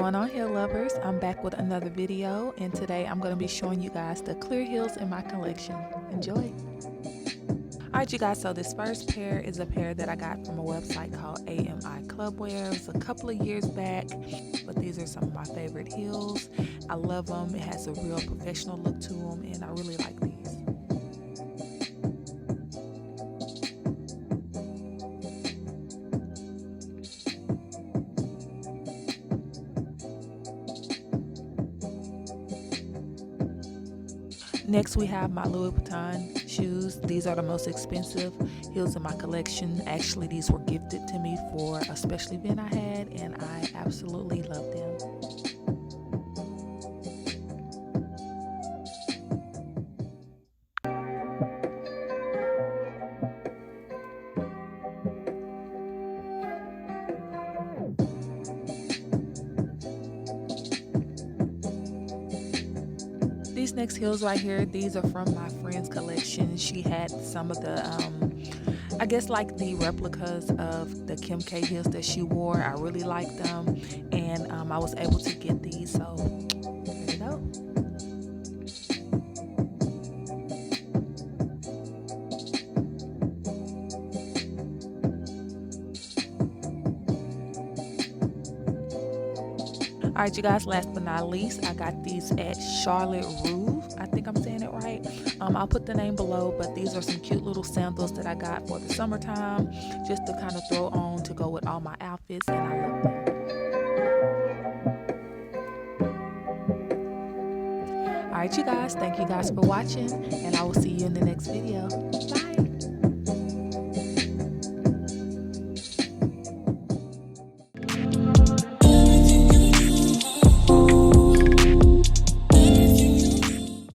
going on, heel lovers? I'm back with another video, and today I'm going to be showing you guys the clear heels in my collection. Enjoy. Alright you guys, so this first pair is a pair that I got from a website called AMI Clubwear. It was a couple of years back, but these are some of my favorite heels. I love them. It has a real professional look to them, and I really like these. Next we have my Louis Vuitton shoes. These are the most expensive heels in my collection. Actually, these were gifted to me for a special event I had, and I absolutely love them. These next heels right here, these are from my friend's collection. She had some of the, I guess like the replicas of the Kim K heels that she wore. I really like them, and I was able to get these, so there you go. Alright you guys, last but not least, I got these at Charlotte Russe. I think I'm saying it right. I'll put the name below, but these are some cute little sandals that I got for the summertime, just to kind of throw on to go with all my outfits, and I love them. Alright you guys, thank you guys for watching, and I will see you in the next video. Bye.